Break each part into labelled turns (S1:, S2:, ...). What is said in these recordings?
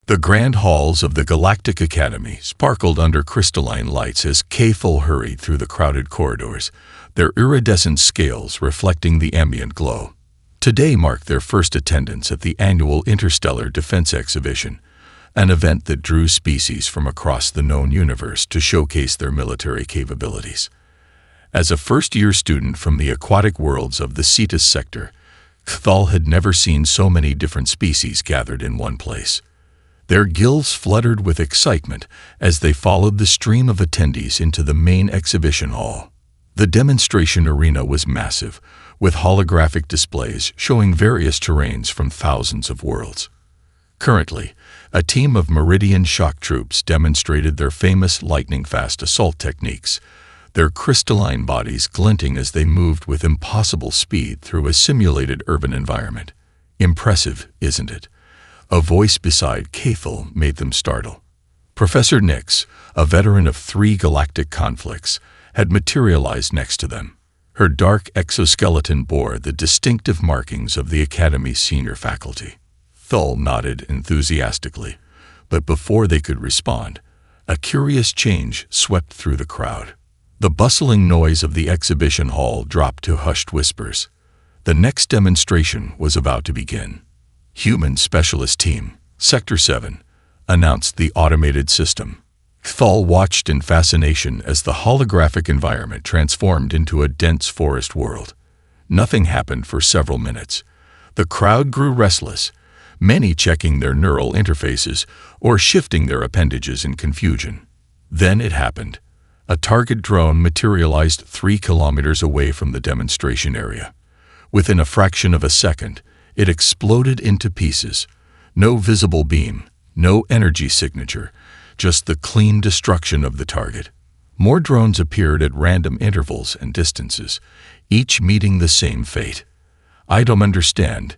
S1: The grand halls of the Galactic Academy sparkled under crystalline lights as K-Full hurried through the crowded corridors, their iridescent scales reflecting the ambient glow. Today marked their first attendance at the annual Interstellar Defense Exhibition, an event that drew species from across the known universe to showcase their military capabilities. As a first-year student from the aquatic worlds of the Cetus sector, Cthal had never seen so many different species gathered in one place. Their gills fluttered with excitement as they followed the stream of attendees into the main exhibition hall. The demonstration arena was massive, with holographic displays showing various terrains from thousands of worlds. Currently, a team of Meridian shock troops demonstrated their famous lightning-fast assault techniques, their crystalline bodies glinting as they moved with impossible speed through a simulated urban environment. Impressive, isn't it? A voice beside K-Full made them startle. Professor Nix, a veteran of 3 galactic conflicts, had materialized next to them. Her dark exoskeleton bore the distinctive markings of the Academy's senior faculty. Thul nodded enthusiastically, but before they could respond, a curious change swept through the crowd. The bustling noise of the exhibition hall dropped to hushed whispers. The next demonstration was about to begin. Human Specialist Team, Sector 7, announced the automated system. Cthal watched in fascination as the holographic environment transformed into a dense forest world. Nothing happened for several minutes. The crowd grew restless, many checking their neural interfaces or shifting their appendages in confusion. Then it happened. A target drone materialized 3 kilometers away from the demonstration area. Within a fraction of a second, it exploded into pieces. No visible beam, no energy signature, just the clean destruction of the target. More drones appeared at random intervals and distances, each meeting the same fate. "I don't understand,"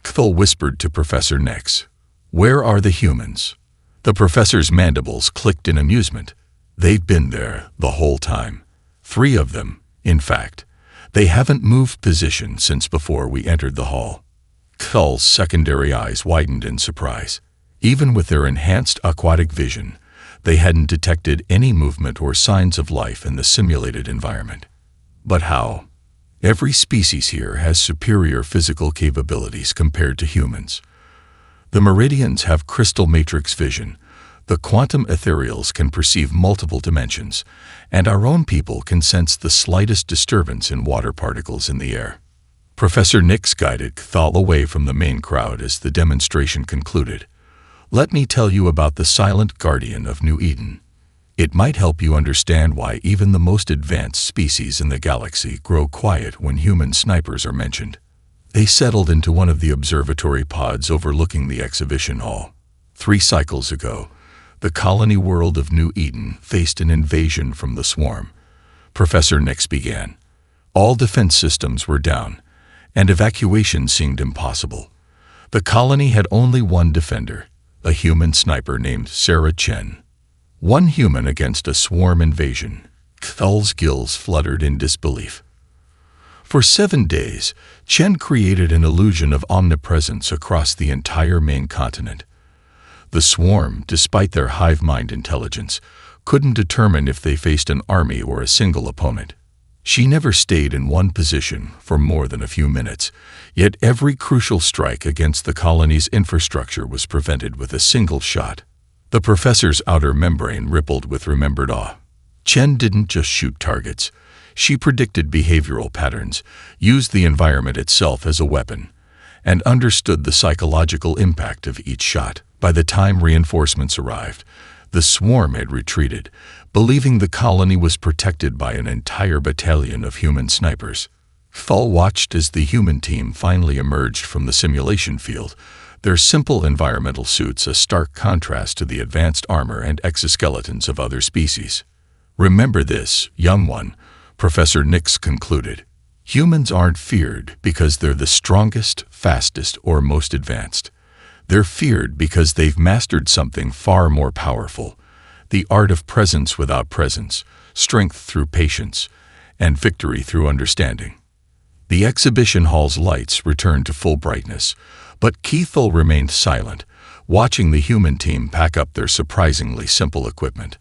S1: Cthal whispered to Professor Nix. "Where are the humans?" The professor's mandibles clicked in amusement. They've been there the whole time. 3 of them, in fact. They haven't moved position since before we entered the hall. Cthal's secondary eyes widened in surprise. Even with their enhanced aquatic vision, they hadn't detected any movement or signs of life in the simulated environment. But how? Every species here has superior physical capabilities compared to humans. The Meridians have crystal matrix vision, the quantum ethereals can perceive multiple dimensions, and our own people can sense the slightest disturbance in water particles in the air. Professor Nix guided Cthal away from the main crowd as the demonstration concluded. "Let me tell you about the silent guardian of New Eden. It might help you understand why even the most advanced species in the galaxy grow quiet when human snipers are mentioned." They settled into one of the observatory pods overlooking the exhibition hall. 3 cycles ago, the colony world of New Eden faced an invasion from the swarm. Professor Nix began. All defense systems were down, and evacuation seemed impossible. The colony had only one defender, a human sniper named Sarah Chen. 1 human against a swarm invasion. Cthal's gills fluttered in disbelief. For 7 days, Chen created an illusion of omnipresence across the entire main continent. The swarm, despite their hive mind intelligence, couldn't determine if they faced an army or a single opponent. She never stayed in one position for more than a few minutes, yet every crucial strike against the colony's infrastructure was prevented with a single shot. The professor's outer membrane rippled with remembered awe. Chen didn't just shoot targets. She predicted behavioral patterns, used the environment itself as a weapon, and understood the psychological impact of each shot. By the time reinforcements arrived, the swarm had retreated, believing the colony was protected by an entire battalion of human snipers. Cthal watched as the human team finally emerged from the simulation field, their simple environmental suits a stark contrast to the advanced armor and exoskeletons of other species. "Remember this, young one," Professor Nix concluded. "Humans aren't feared because they're the strongest, fastest, or most advanced. They're feared because they've mastered something far more powerful, the art of presence without presence, strength through patience, and victory through understanding." The exhibition hall's lights returned to full brightness, but Cthal remained silent, watching the human team pack up their surprisingly simple equipment.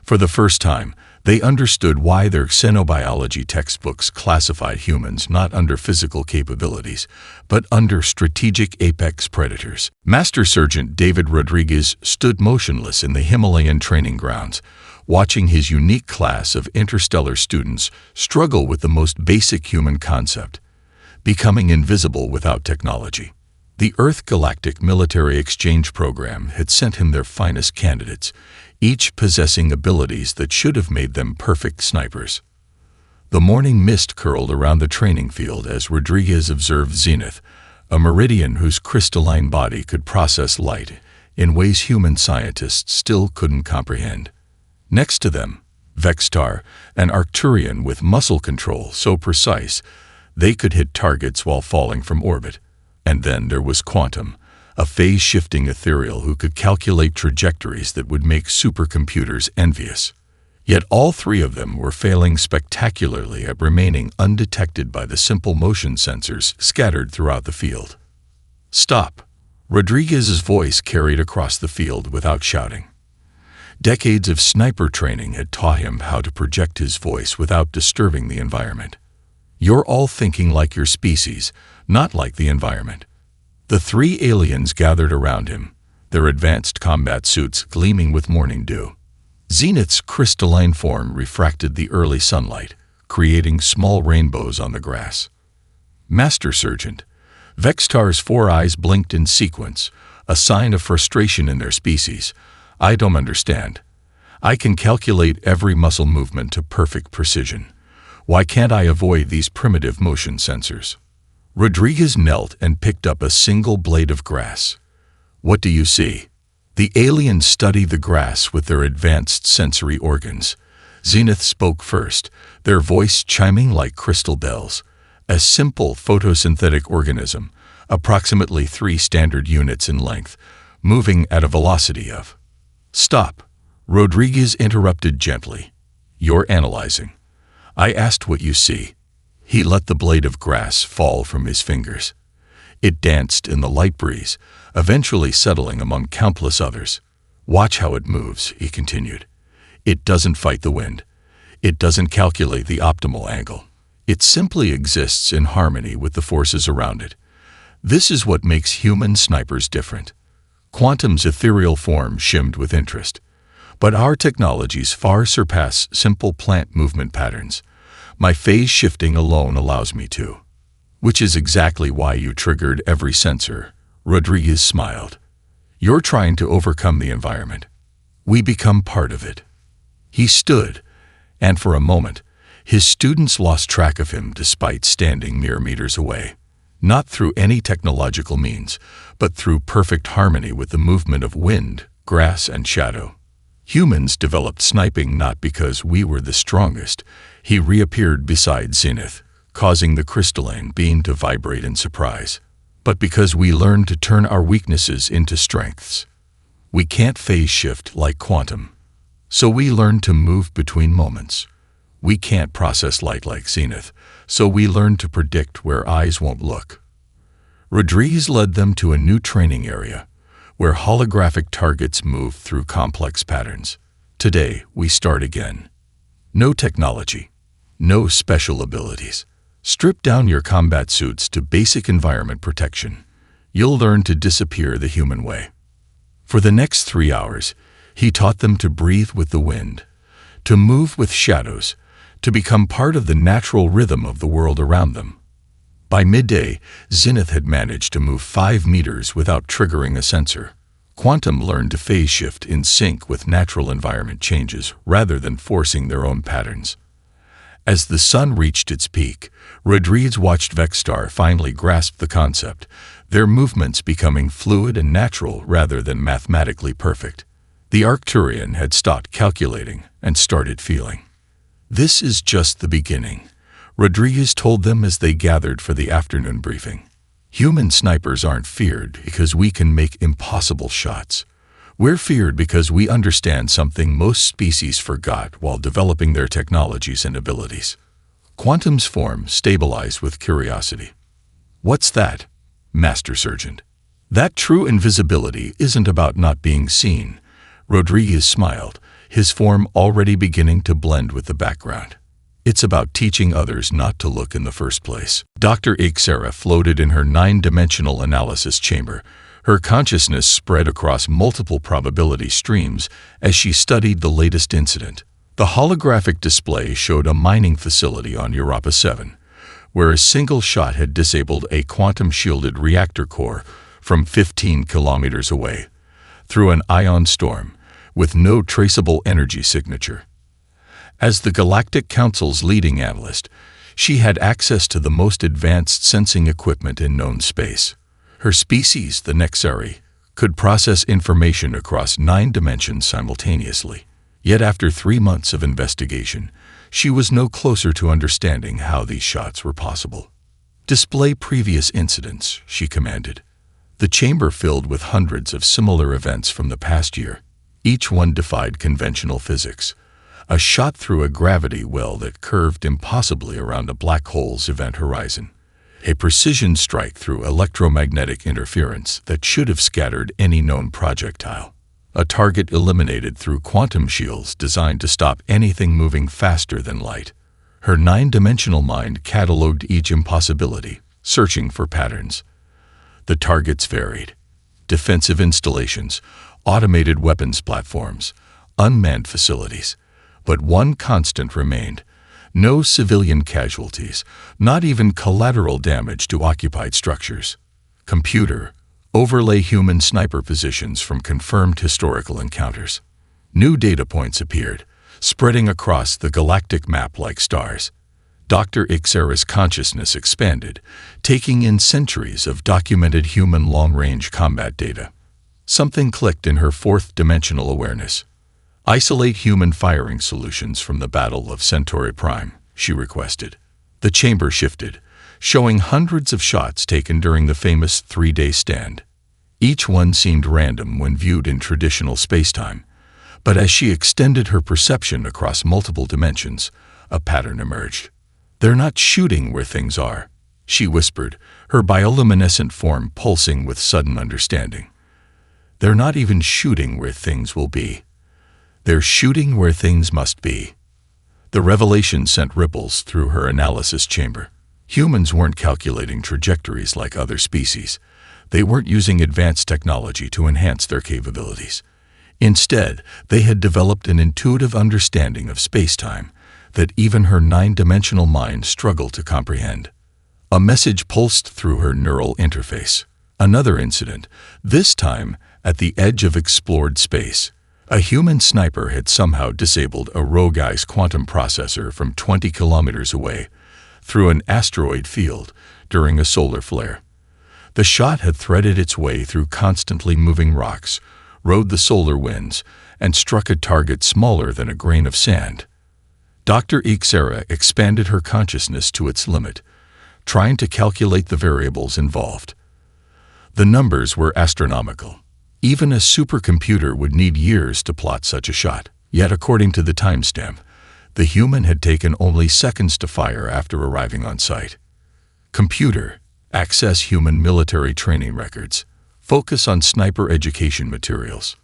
S1: For the first time, they understood why their xenobiology textbooks classified humans not under physical capabilities, but under strategic apex predators. Master Sergeant David Rodriguez stood motionless in the Himalayan training grounds, watching his unique class of interstellar students struggle with the most basic human concept: becoming invisible without technology. The Earth Galactic military exchange program had sent him their finest candidates, each possessing abilities that should have made them perfect snipers. The morning mist curled around the training field as Rodriguez observed Zenith, a meridian whose crystalline body could process light in ways human scientists still couldn't comprehend. Next to them, Vextar, an Arcturian with muscle control so precise they could hit targets while falling from orbit. And then there was Quantum, a phase-shifting ethereal who could calculate trajectories that would make supercomputers envious. Yet all three of them were failing spectacularly at remaining undetected by the simple motion sensors scattered throughout the field. "Stop!" Rodriguez's voice carried across the field without shouting. Decades of sniper training had taught him how to project his voice without disturbing the environment. "You're all thinking like your species, not like the environment." The three aliens gathered around him, their advanced combat suits gleaming with morning dew. Zenith's crystalline form refracted the early sunlight, creating small rainbows on the grass. Master Sergeant Vextar's four eyes blinked in sequence, a sign of frustration in their species. "I don't understand. I can calculate every muscle movement to perfect precision. Why can't I avoid these primitive motion sensors?" Rodriguez knelt and picked up a single blade of grass. "What do you see?" The aliens studied the grass with their advanced sensory organs. Zenith spoke first, their voice chiming like crystal bells. "A simple photosynthetic organism, approximately 3 standard units in length, moving at a velocity of—" "Stop," Rodriguez interrupted gently. "You're analyzing. I asked what you see." He let the blade of grass fall from his fingers. It danced in the light breeze, eventually settling among countless others. "Watch how it moves," he continued. "It doesn't fight the wind. It doesn't calculate the optimal angle. It simply exists in harmony with the forces around it. This is what makes human snipers different." Quantum's ethereal form shimmed with interest. "But our technologies far surpass simple plant movement patterns. My phase shifting alone allows me to." "Which is exactly why you triggered every sensor," Rodriguez smiled. "You're trying to overcome the environment. We become part of it." He stood, and for a moment, his students lost track of him despite standing mere meters away. Not through any technological means, but through perfect harmony with the movement of wind, grass, and shadow. "Humans developed sniping not because we were the strongest." He reappeared beside Zenith, causing the crystalline beam to vibrate in surprise. "But because we learned to turn our weaknesses into strengths. We can't phase shift like Quantum. So we learned to move between moments. We can't process light like Zenith, so we learned to predict where eyes won't look." Rodriguez led them to a new training area, where holographic targets move through complex patterns. "Today, we start again. No technology, no special abilities. Strip down your combat suits to basic environment protection. You'll learn to disappear the human way." For the next 3 hours, he taught them to breathe with the wind, to move with shadows, to become part of the natural rhythm of the world around them. By midday, Zenith had managed to move 5 meters without triggering a sensor. Quantum learned to phase shift in sync with natural environment changes rather than forcing their own patterns. As the sun reached its peak, Rodriguez watched Vextar finally grasp the concept, their movements becoming fluid and natural rather than mathematically perfect. The Arcturian had stopped calculating and started feeling. "This is just the beginning," Rodriguez told them as they gathered for the afternoon briefing. "Human snipers aren't feared because we can make impossible shots. We're feared because we understand something most species forgot while developing their technologies and abilities." Quantum's form stabilized with curiosity. "What's that, Master Sergeant?" That true invisibility isn't about not being seen. Rodriguez smiled, his form already beginning to blend with the background. It's about teaching others not to look in the first place. Dr. Ixera floated in her 9-dimensional analysis chamber. Her consciousness spread across multiple probability streams as she studied the latest incident. The holographic display showed a mining facility on Europa 7, where a single shot had disabled a quantum-shielded reactor core from 15 kilometers away, through an ion storm, with no traceable energy signature. As the Galactic Council's leading analyst, she had access to the most advanced sensing equipment in known space. Her species, the Nexari, could process information across 9 dimensions simultaneously. Yet after 3 months of investigation, she was no closer to understanding how these shots were possible. "Display previous incidents," she commanded. The chamber filled with hundreds of similar events from the past year. Each one defied conventional physics. A shot through a gravity well that curved impossibly around a black hole's event horizon. A precision strike through electromagnetic interference that should have scattered any known projectile. A target eliminated through quantum shields designed to stop anything moving faster than light. Her 9-dimensional mind catalogued each impossibility, searching for patterns. The targets varied: defensive installations, automated weapons platforms, unmanned facilities. But one constant remained: no civilian casualties, not even collateral damage to occupied structures. Computer, overlay human sniper positions from confirmed historical encounters. New data points appeared, spreading across the galactic map like stars. Dr. Ixera's consciousness expanded, taking in centuries of documented human long-range combat data. Something clicked in her 4th-dimensional awareness. "Isolate human firing solutions from the Battle of Centauri Prime," she requested. The chamber shifted, showing hundreds of shots taken during the famous 3-day stand. Each one seemed random when viewed in traditional spacetime, but as she extended her perception across multiple dimensions, a pattern emerged. "They're not shooting where things are," she whispered, her bioluminescent form pulsing with sudden understanding. "They're not even shooting where things will be. They're shooting where things must be." The revelation sent ripples through her analysis chamber. Humans weren't calculating trajectories like other species. They weren't using advanced technology to enhance their capabilities. Instead, they had developed an intuitive understanding of spacetime that even her 9-dimensional mind struggled to comprehend. A message pulsed through her neural interface. Another incident, this time at the edge of explored space. A human sniper had somehow disabled a rogue ice quantum processor from 20 kilometers away through an asteroid field during a solar flare. The shot had threaded its way through constantly moving rocks, rode the solar winds, and struck a target smaller than a grain of sand. Dr. Ixera expanded her consciousness to its limit, trying to calculate the variables involved. The numbers were astronomical. Even a supercomputer would need years to plot such a shot. Yet, according to the timestamp, the human had taken only seconds to fire after arriving on site. Computer, access human military training records. Focus on sniper education materials.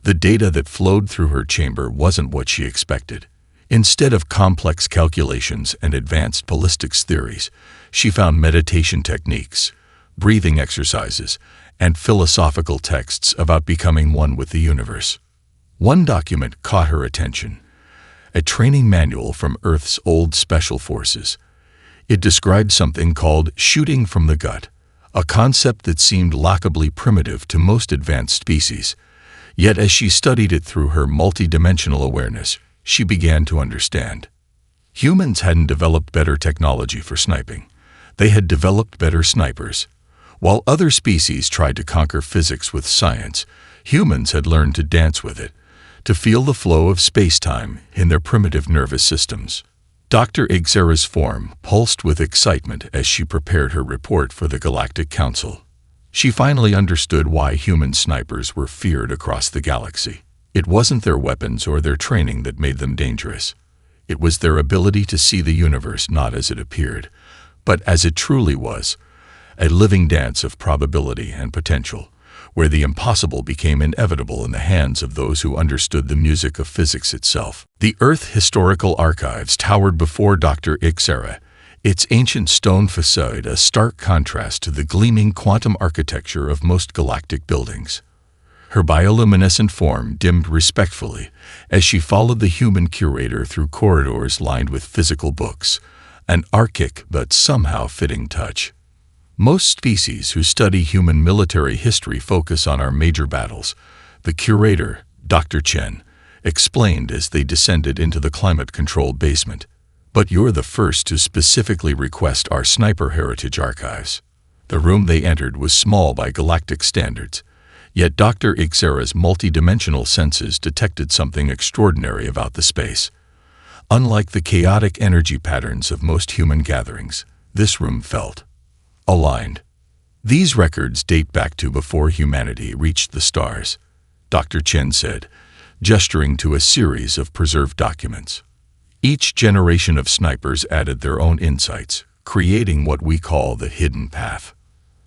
S1: The data that flowed through her chamber wasn't what she expected. Instead of complex calculations and advanced ballistics theories, she found meditation techniques, breathing exercises, and philosophical texts about becoming one with the universe. One document caught her attention: a training manual from Earth's old special forces. It described something called shooting from the gut, a concept that seemed laughably primitive to most advanced species. Yet as she studied it through her multidimensional awareness, she began to understand. Humans hadn't developed better technology for sniping. They had developed better snipers. While other species tried to conquer physics with science, humans had learned to dance with it, to feel the flow of space-time in their primitive nervous systems. Dr. Ixera's form pulsed with excitement as she prepared her report for the Galactic Council. She finally understood why human snipers were feared across the galaxy. It wasn't their weapons or their training that made them dangerous. It was their ability to see the universe not as it appeared, but as it truly was: a living dance of probability and potential, where the impossible became inevitable in the hands of those who understood the music of physics itself. The Earth Historical Archives towered before Dr. X's era, its ancient stone facade a stark contrast to the gleaming quantum architecture of most galactic buildings. Her bioluminescent form dimmed respectfully as she followed the human curator through corridors lined with physical books, an archaic but somehow fitting touch. Most species who study human military history focus on our major battles, the curator, Dr. Chen, explained as they descended into the climate-controlled basement. But you're the first to specifically request our sniper heritage archives. The room they entered was small by galactic standards, yet Dr. Xera's multi-dimensional senses detected something extraordinary about the space. Unlike the chaotic energy patterns of most human gatherings, this room felt aligned. These records date back to before humanity reached the stars, Dr. Chen said, gesturing to a series of preserved documents. Each generation of snipers added their own insights, creating what we call the hidden path.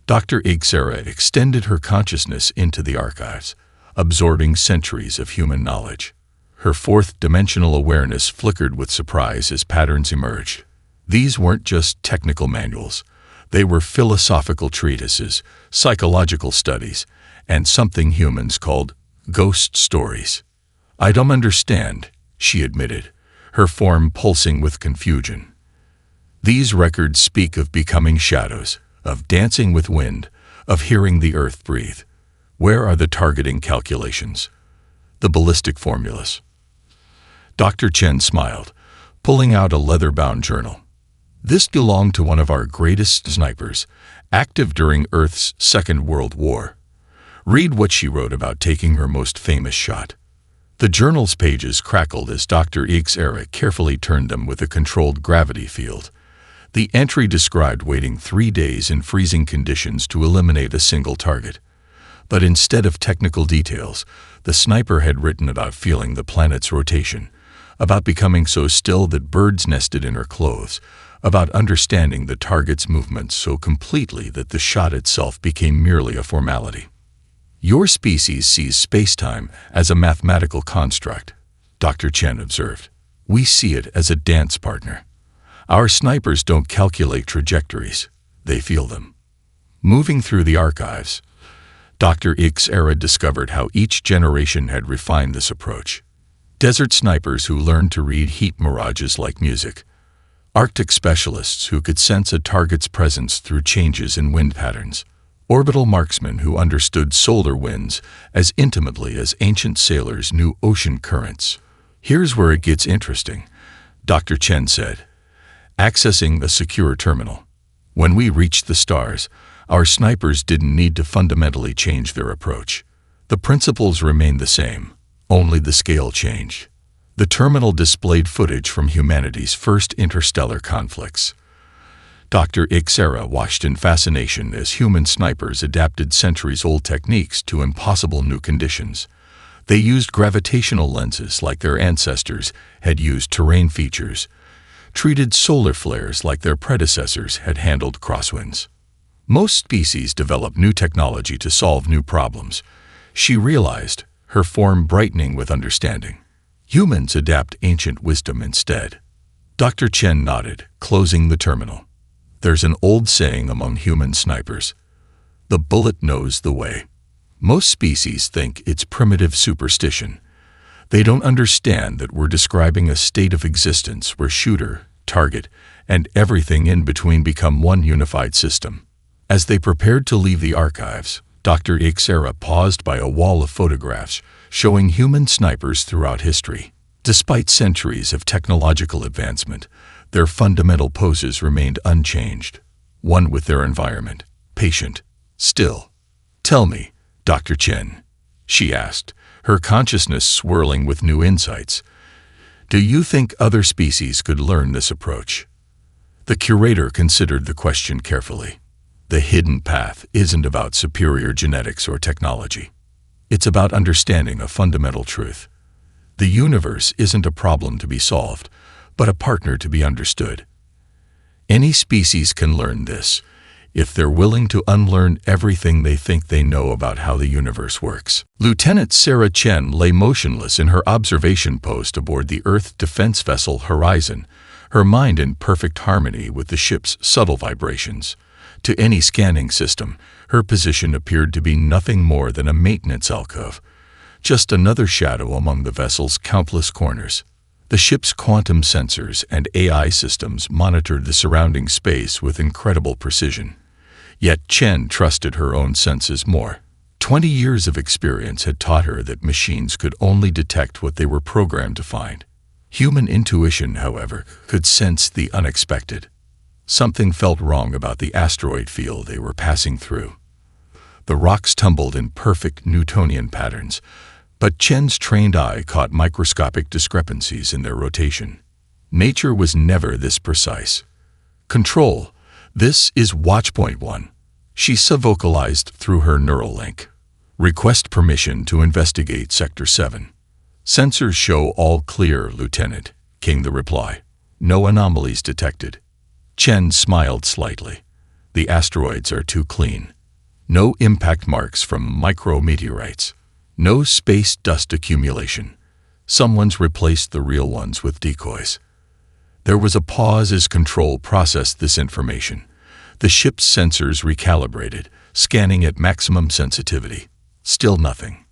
S1: Dr. Xera extended her consciousness into the archives, absorbing centuries of human knowledge. Her fourth-dimensional awareness flickered with surprise as patterns emerged. These weren't just technical manuals. They were philosophical treatises, psychological studies, and something humans called ghost stories. "I don't understand," she admitted, her form pulsing with confusion. These records speak of becoming shadows, of dancing with wind, of hearing the earth breathe. Where are the targeting calculations? The ballistic formulas? Dr. Chen smiled, pulling out a leather-bound journal. This belonged to one of our greatest snipers, active during Earth's Second World War. Read what she wrote about taking her most famous shot. The journal's pages crackled as Dr. Xera carefully turned them with a controlled gravity field. The entry described waiting 3 days in freezing conditions to eliminate a single target. But instead of technical details, the sniper had written about feeling the planet's rotation, about becoming so still that birds nested in her clothes, about understanding the target's movements so completely that the shot itself became merely a formality. Your species sees space-time as a mathematical construct, Dr. Chen observed. We see it as a dance partner. Our snipers don't calculate trajectories, they feel them. Moving through the archives, Dr. Xera discovered how each generation had refined this approach. Desert snipers who learned to read heat mirages like music. Arctic specialists who could sense a target's presence through changes in wind patterns. Orbital marksmen who understood solar winds as intimately as ancient sailors knew ocean currents. Here's where it gets interesting, Dr. Chen said, accessing a secure terminal. When we reached the stars, our snipers didn't need to fundamentally change their approach. The principles remained the same, only the scale changed. The terminal displayed footage from humanity's first interstellar conflicts. Dr. Xera watched in fascination as human snipers adapted centuries-old techniques to impossible new conditions. They used gravitational lenses like their ancestors had used terrain features, treated solar flares like their predecessors had handled crosswinds. Most species develop new technology to solve new problems, she realized, her form brightening with understanding. Humans adapt ancient wisdom instead. Dr. Chen nodded, closing the terminal. There's an old saying among human snipers. The bullet knows the way. Most species think it's primitive superstition. They don't understand that we're describing a state of existence where shooter, target, and everything in between become one unified system. As they prepared to leave the archives, Dr. Xera paused by a wall of photographs showing human snipers throughout history. Despite centuries of technological advancement, their fundamental poses remained unchanged, one with their environment, patient, still. Tell me, Dr. Chen, she asked, her consciousness swirling with new insights. Do you think other species could learn this approach? The curator considered the question carefully. The hidden path isn't about superior genetics or technology. It's about understanding a fundamental truth. The universe isn't a problem to be solved, but a partner to be understood. Any species can learn this. if they're willing to unlearn everything they think they know about how the universe works. Lieutenant Sarah Chen lay motionless in her observation post aboard the Earth defense vessel Horizon, her mind in perfect harmony with the ship's subtle vibrations. To any scanning system, her position appeared to be nothing more than a maintenance alcove, just another shadow among the vessel's countless corners. The ship's quantum sensors and AI systems monitored the surrounding space with incredible precision. Yet Chen trusted her own senses more. 20 years of experience had taught her that machines could only detect what they were programmed to find. Human intuition, however, could sense the unexpected. Something felt wrong about the asteroid field they were passing through. The rocks tumbled in perfect Newtonian patterns, but Chen's trained eye caught microscopic discrepancies in their rotation. Nature was never this precise. "Control, this is Watchpoint 1. She vocalized through her neural link. "Request permission to investigate Sector 7. "Sensors show all clear, Lieutenant," came the reply. "No anomalies detected." Chen smiled slightly. "The asteroids are too clean. No impact marks from micrometeorites. No space dust accumulation. Someone's replaced the real ones with decoys." There was a pause as Control processed this information. The ship's sensors recalibrated, scanning at maximum sensitivity. Still nothing.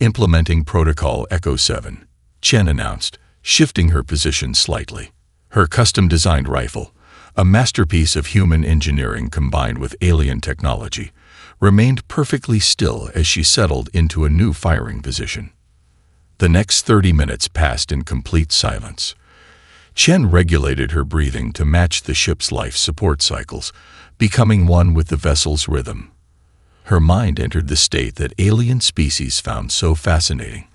S1: "Implementing Protocol Echo 7, Chen announced, shifting her position slightly. Her custom-designed rifle, a masterpiece of human engineering combined with alien technology, remained perfectly still as she settled into a new firing position. The next 30 minutes passed in complete silence. Chen regulated her breathing to match the ship's life support cycles, becoming one with the vessel's rhythm. Her mind entered the state that alien species found so fascinating,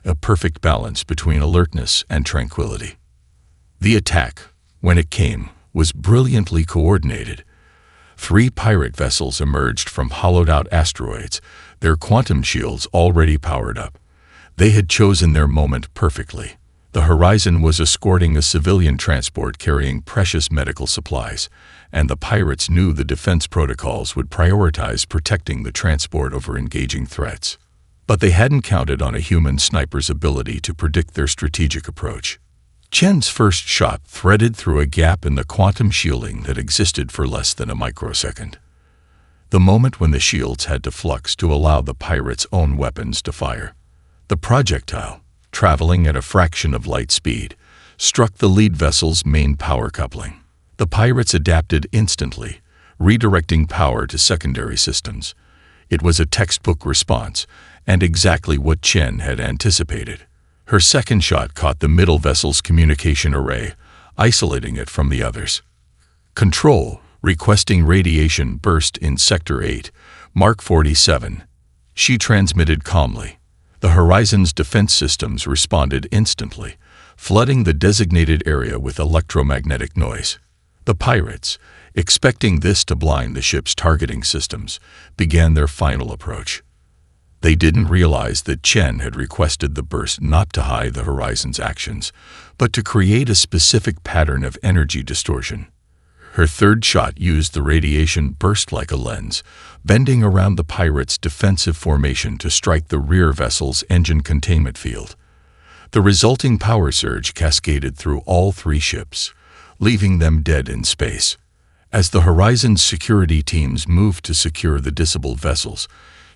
S1: a perfect balance between alertness and tranquility. The attack, when it came, was brilliantly coordinated. 3 pirate vessels emerged from hollowed-out asteroids, their quantum shields already powered up. They had chosen their moment perfectly. The Horizon was escorting a civilian transport carrying precious medical supplies, and the pirates knew the defense protocols would prioritize protecting the transport over engaging threats. But they hadn't counted on a human sniper's ability to predict their strategic approach. Chen's first shot threaded through a gap in the quantum shielding that existed for less than a microsecond. The moment when the shields had to flux to allow the pirates' own weapons to fire. The projectile, traveling at a fraction of light speed, struck the lead vessel's main power coupling. The pirates adapted instantly, redirecting power to secondary systems. It was a textbook response, and exactly what Chen had anticipated. Her second shot caught the middle vessel's communication array, isolating it from the others. "Control, requesting radiation burst in Sector 8, Mark 47. She transmitted calmly. The Horizon's defense systems responded instantly, flooding the designated area with electromagnetic noise. The pirates, expecting this to blind the ship's targeting systems, began their final approach. They didn't realize that Chen had requested the burst not to hide the Horizon's actions, but to create a specific pattern of energy distortion. Her third shot used the radiation burst like a lens, bending around the pirates' defensive formation to strike the rear vessel's engine containment field. The resulting power surge cascaded through all 3 ships, leaving them dead in space. As the Horizon's security teams moved to secure the disabled vessels,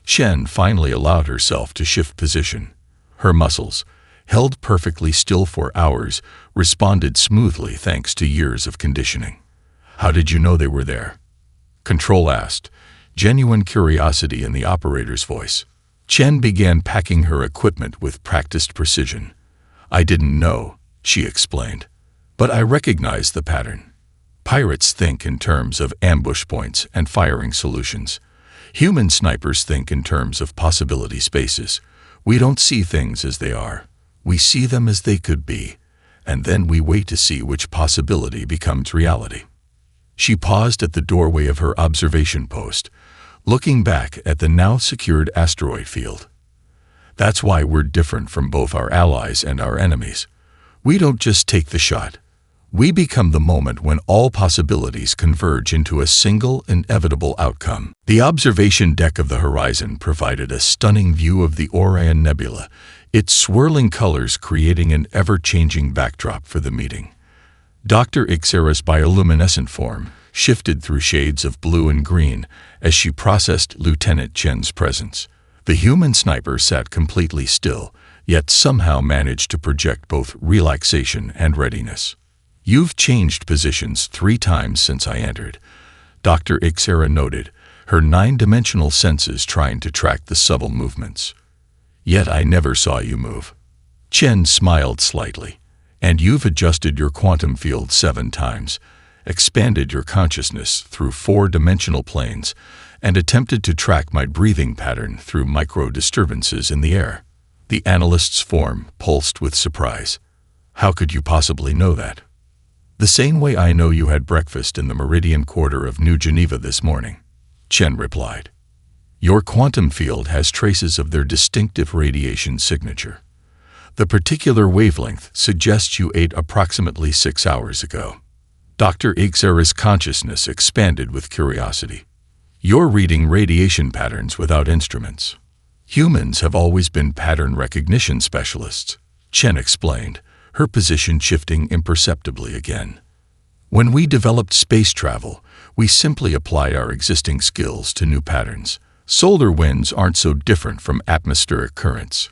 S1: Chen finally allowed herself to shift position. Her muscles, held perfectly still for hours, responded smoothly thanks to years of conditioning. "How did you know they were there?" Control asked, genuine curiosity in the operator's voice. Chen began packing her equipment with practiced precision. "I didn't know," she explained, "but I recognized the pattern. Pirates think in terms of ambush points and firing solutions. Human snipers think in terms of possibility spaces. We don't see things as they are. We see them as they could be, and then we wait to see which possibility becomes reality." She paused at the doorway of her observation post, looking back at the now secured asteroid field. "That's why we're different from both our allies and our enemies. We don't just take the shot. We become the moment when all possibilities converge into a single, inevitable outcome. The observation deck of the horizon provided a stunning view of the Orion Nebula, its swirling colors creating an ever-changing backdrop for the meeting. Dr. Ixera's bioluminescent form shifted through shades of blue and green as she processed Lieutenant Chen's presence. The human sniper sat completely still, yet somehow managed to project both relaxation and readiness. "You've changed positions 3 times since I entered," Dr. Ixera noted, her 9-dimensional senses trying to track the subtle movements. "Yet I never saw you move." Chen smiled slightly. "And you've adjusted your quantum field 7 times, expanded your consciousness through 4-dimensional planes, and attempted to track my breathing pattern through micro-disturbances in the air." The analyst's form pulsed with surprise. "How could you possibly know that?" "The same way I know you had breakfast in the Meridian Quarter of New Geneva this morning," Chen replied. "Your quantum field has traces of their distinctive radiation signature. The particular wavelength suggests you ate approximately 6 hours ago." Dr. Ixera's consciousness expanded with curiosity. "You're reading radiation patterns without instruments." "Humans have always been pattern recognition specialists," Chen explained, her position shifting imperceptibly again. "When we developed space travel, we simply applied our existing skills to new patterns. Solar winds aren't so different from atmospheric currents.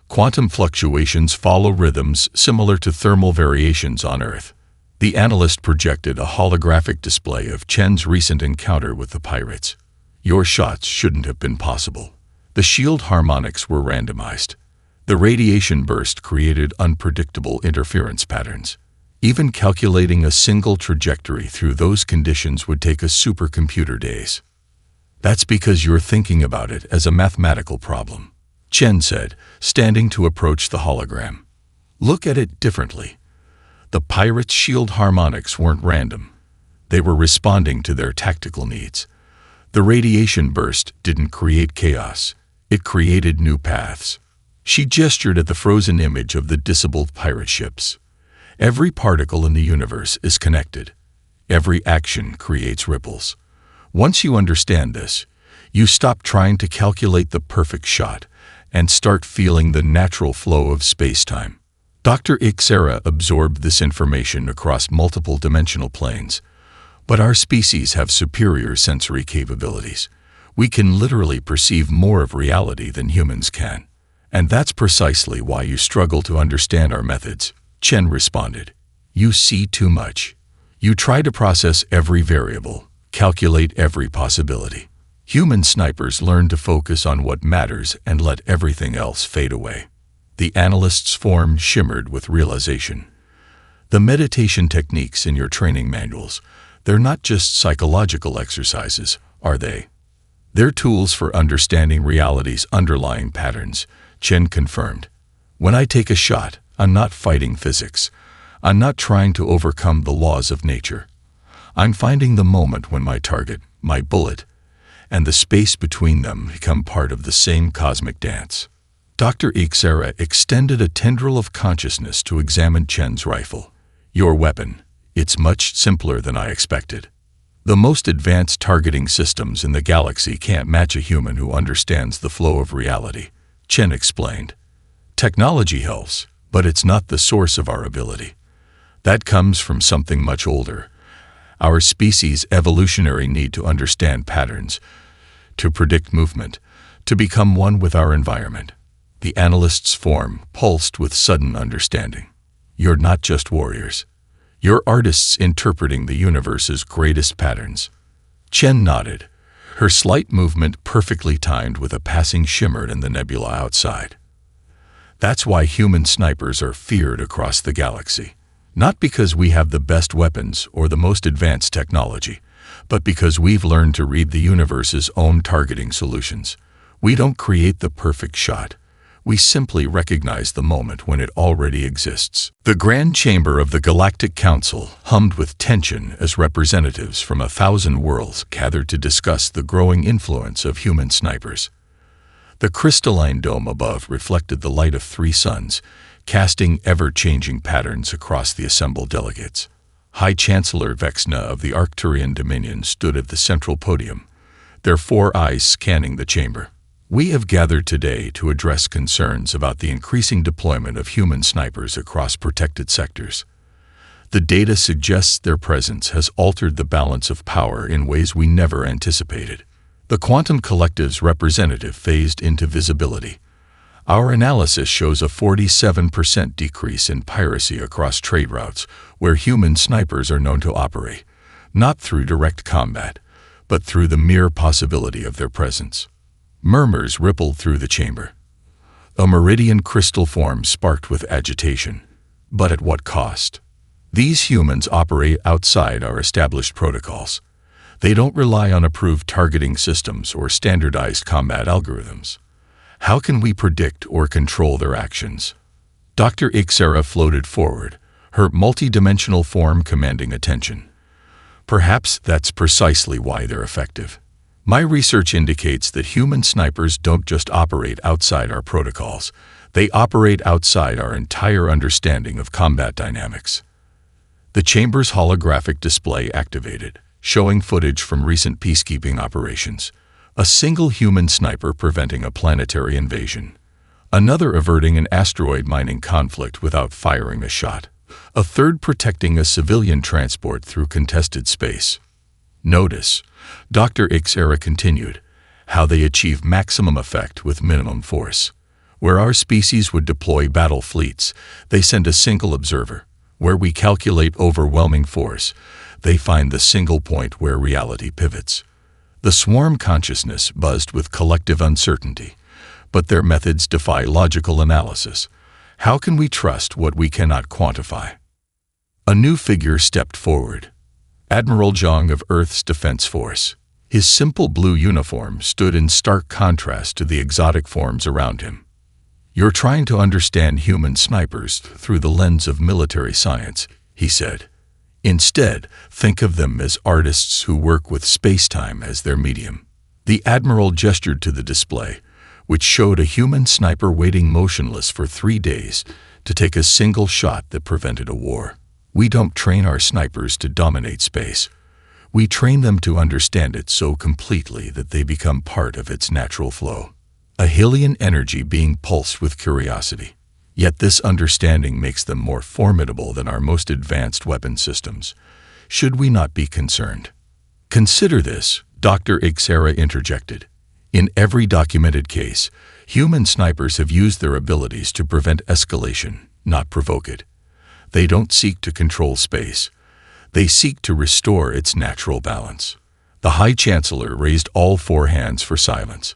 S1: Quantum fluctuations follow rhythms similar to thermal variations on Earth." The analyst projected a holographic display of Chen's recent encounter with the pirates. "Your shots shouldn't have been possible. The shield harmonics were randomized. The radiation burst created unpredictable interference patterns. Even calculating a single trajectory through those conditions would take a supercomputer days." "That's because you're thinking about it as a mathematical problem," Chen said, standing to approach the hologram. "Look at it differently. The pirates' shield harmonics weren't random. They were responding to their tactical needs. The radiation burst didn't create chaos. It created new paths." She gestured at the frozen image of the disabled pirate ships. "Every particle in the universe is connected. Every action creates ripples. Once you understand this, you stop trying to calculate the perfect shot and start feeling the natural flow of space-time." Dr. Ixera absorbed this information across multiple dimensional planes. "But our species have superior sensory capabilities. We can literally perceive more of reality than humans can. And that's precisely why you struggle to understand our methods," Chen responded. "You see too much. You try to process every variable, calculate every possibility. Human snipers learn to focus on what matters and let everything else fade away." The analyst's form shimmered with realization. "The meditation techniques in your training manuals, they're not just psychological exercises, are they? They're tools for understanding reality's underlying patterns," Chen confirmed. "When I take a shot, I'm not fighting physics. I'm not trying to overcome the laws of nature. I'm finding the moment when my target, my bullet, and the space between them become part of the same cosmic dance." Dr. Ixera extended a tendril of consciousness to examine Chen's rifle. "Your weapon, it's much simpler than I expected. The most advanced targeting systems in the galaxy can't match a human who understands the flow of reality," Chen explained. "Technology helps, but it's not the source of our ability. That comes from something much older. Our species' evolutionary need to understand patterns, to predict movement, to become one with our environment." The analyst's form pulsed with sudden understanding. "You're not just warriors. You're artists interpreting the universe's greatest patterns." Chen nodded, her slight movement perfectly timed with a passing shimmer in the nebula outside. "That's why human snipers are feared across the galaxy. Not because we have the best weapons or the most advanced technology, but because we've learned to read the universe's own targeting solutions. We don't create the perfect shot. We simply recognize the moment when it already exists." The Grand Chamber of the Galactic Council hummed with tension as representatives from 1,000 worlds gathered to discuss the growing influence of human snipers. The crystalline dome above reflected the light of 3 suns, casting ever-changing patterns across the assembled delegates. High Chancellor Vexna of the Arcturian Dominion stood at the central podium, their 4 eyes scanning the chamber. We have gathered today to address concerns about the increasing deployment of human snipers across protected sectors. The data suggests their presence has altered the balance of power in ways we never anticipated. The Quantum Collective's representative phased into visibility. Our analysis shows a 47% decrease in piracy across trade routes where human snipers are known to operate, not through direct combat, but through the mere possibility of their presence. Murmurs rippled through the chamber. A meridian crystal form sparked with agitation. But at what cost? These humans operate outside our established protocols. They don't rely on approved targeting systems or standardized combat algorithms. How can we predict or control their actions? Dr. Ixera floated forward, her multidimensional form commanding attention. Perhaps that's precisely why they're effective. My research indicates that human snipers don't just operate outside our protocols. They operate outside our entire understanding of combat dynamics. The chamber's holographic display activated, showing footage from recent peacekeeping operations. A single human sniper preventing a planetary invasion. Another averting an asteroid mining conflict without firing a shot. A third protecting a civilian transport through contested space. Notice, Dr. Ixera continued, how they achieve maximum effect with minimum force. Where our species would deploy battle fleets, they send a single observer. Where we calculate overwhelming force, they find the single point where reality pivots. The swarm consciousness buzzed with collective uncertainty, but their methods defy logical analysis. How can we trust what we cannot quantify? A new figure stepped forward. Admiral Zhang of Earth's Defense Force. His simple blue uniform stood in stark contrast to the exotic forms around him. "You're trying to understand human snipers through the lens of military science," he said. "Instead, think of them as artists who work with space-time as their medium." The Admiral gestured to the display, which showed a human sniper waiting motionless for 3 days to take a single shot that prevented a war. "We don't train our snipers to dominate space. We train them to understand it so completely that they become part of its natural flow. A Hylian energy being pulsed with curiosity. Yet this understanding makes them more formidable than our most advanced weapon systems. Should we not be concerned?" "Consider this," Dr. Ixera interjected. "In every documented case, human snipers have used their abilities to prevent escalation, not provoke it. They don't seek to control space. They seek to restore its natural balance." The High Chancellor raised all 4 hands for silence.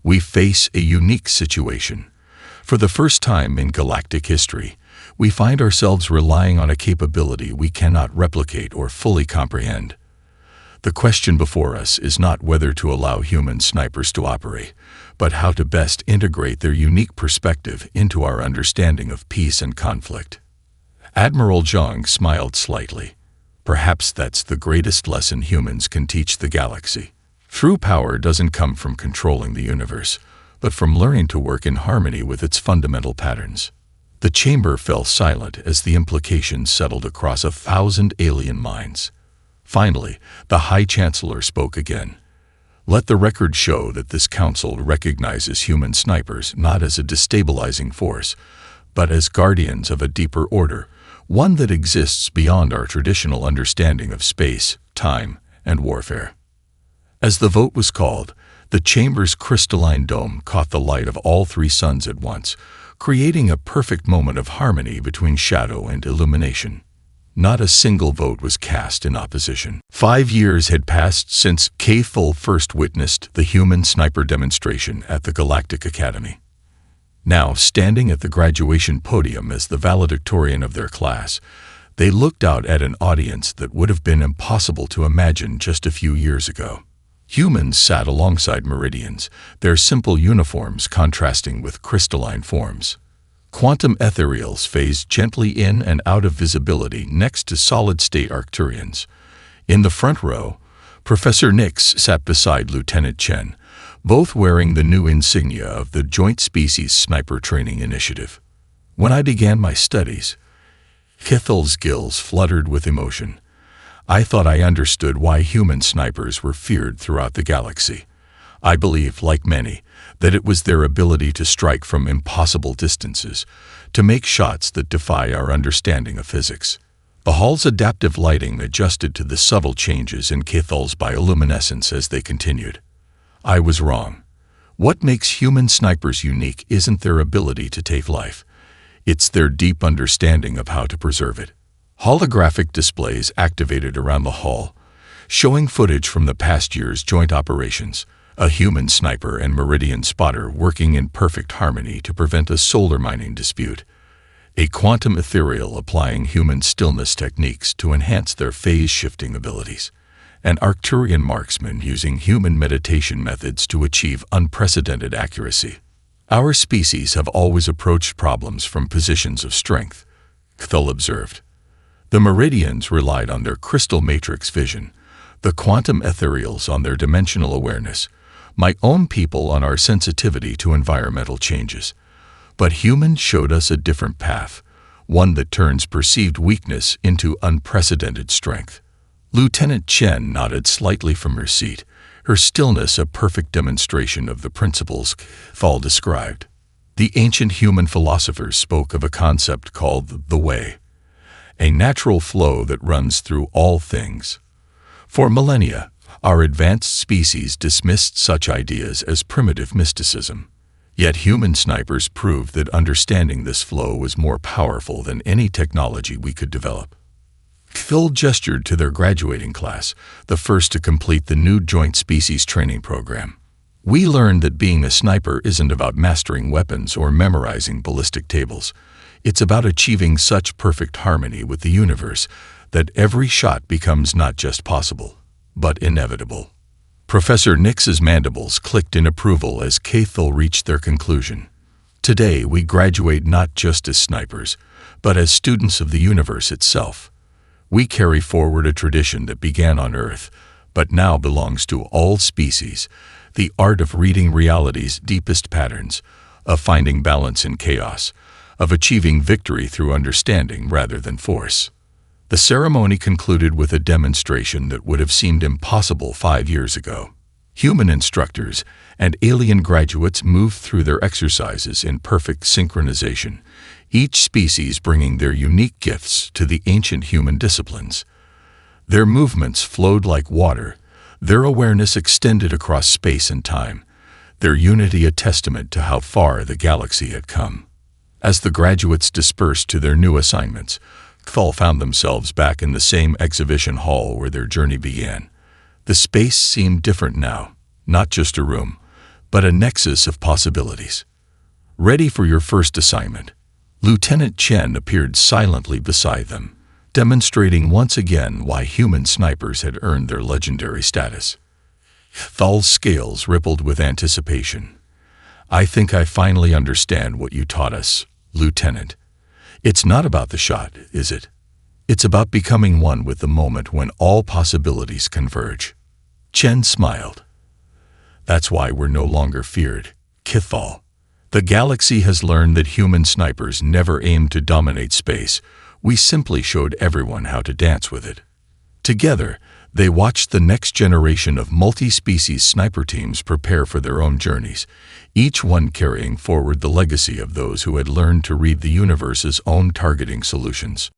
S1: "We face a unique situation. For the first time in galactic history, we find ourselves relying on a capability we cannot replicate or fully comprehend. The question before us is not whether to allow human snipers to operate, but how to best integrate their unique perspective into our understanding of peace and conflict." Admiral Zhang smiled slightly. "Perhaps that's the greatest lesson humans can teach the galaxy. True power doesn't come from controlling the universe, but from learning to work in harmony with its fundamental patterns." The chamber fell silent as the implications settled across 1,000 alien minds. Finally, the High Chancellor spoke again. "Let the record show that this council recognizes human snipers not as a destabilizing force, but as guardians of a deeper order, one that exists beyond our traditional understanding of space, time, and warfare." As the vote was called, the chamber's crystalline dome caught the light of all 3 suns at once, creating a perfect moment of harmony between shadow and illumination. Not a single vote was cast in opposition. 5 years had passed since K-Full first witnessed the human sniper demonstration at the Galactic Academy. Now, standing at the graduation podium as the valedictorian of their class, they looked out at an audience that would have been impossible to imagine just a few years ago. Humans sat alongside Meridians, their simple uniforms contrasting with crystalline forms. Quantum ethereals phased gently in and out of visibility next to solid-state Arcturians. In the front row, Professor Nix sat beside Lieutenant Chen, both wearing the new insignia of the Joint Species Sniper Training Initiative. "When I began my studies," Kithel's gills fluttered with emotion, I thought I understood why human snipers were feared throughout the galaxy. I believe, like many, that it was their ability to strike from impossible distances, to make shots that defy our understanding of physics. The hull's adaptive lighting adjusted to the subtle changes in Cathal's bioluminescence as they continued. I was wrong. What makes human snipers unique isn't their ability to take life. It's their deep understanding of how to preserve it. Holographic displays activated around the hull, showing footage from the past year's joint operations, a human sniper and Meridian spotter working in perfect harmony to prevent a solar mining dispute, a quantum ethereal applying human stillness techniques to enhance their phase-shifting abilities, an Arcturian marksman using human meditation methods to achieve unprecedented accuracy. Our species have always approached problems from positions of strength, Cathal observed. The Meridians relied on their crystal matrix vision, the quantum ethereals on their dimensional awareness, my own people on our sensitivity to environmental changes. But humans showed us a different path, one that turns perceived weakness into unprecedented strength. Lieutenant Chen nodded slightly from her seat, her stillness a perfect demonstration of the principles Cathal described. The ancient human philosophers spoke of a concept called the way, a natural flow that runs through all things. For millennia, our advanced species dismissed such ideas as primitive mysticism. Yet human snipers proved that understanding this flow was more powerful than any technology we could develop. Phil gestured to their graduating class, the first to complete the new Joint Species Training Program. We learned that being a sniper isn't about mastering weapons or memorizing ballistic tables. It's about achieving such perfect harmony with the universe that every shot becomes not just possible, but inevitable. Professor Nix's mandibles clicked in approval as Cathal reached their conclusion. Today, we graduate not just as snipers, but as students of the universe itself. We carry forward a tradition that began on Earth, but now belongs to all species, the art of reading reality's deepest patterns, of finding balance in chaos, of achieving victory through understanding rather than force. The ceremony concluded with a demonstration that would have seemed impossible 5 years ago. Human instructors and alien graduates moved through their exercises in perfect synchronization, each species bringing their unique gifts to the ancient human disciplines. Their movements flowed like water, their awareness extended across space and time, their unity a testament to how far the galaxy had come. As the graduates dispersed to their new assignments, Cathal found themselves back in the same exhibition hall where their journey began. The space seemed different now, not just a room, but a nexus of possibilities. Ready for your first assignment, Lieutenant Chen appeared silently beside them, demonstrating once again why human snipers had earned their legendary status. Cathal's scales rippled with anticipation. I think I finally understand what you taught us, Lieutenant. It's not about the shot, is it? It's about becoming one with the moment when all possibilities converge. Chen smiled. That's why we're no longer feared, Cathal. The galaxy has learned that human snipers never aimed to dominate space. We simply showed everyone how to dance with it. Together, they watched the next generation of multi-species sniper teams prepare for their own journeys, each one carrying forward the legacy of those who had learned to read the universe's own targeting solutions.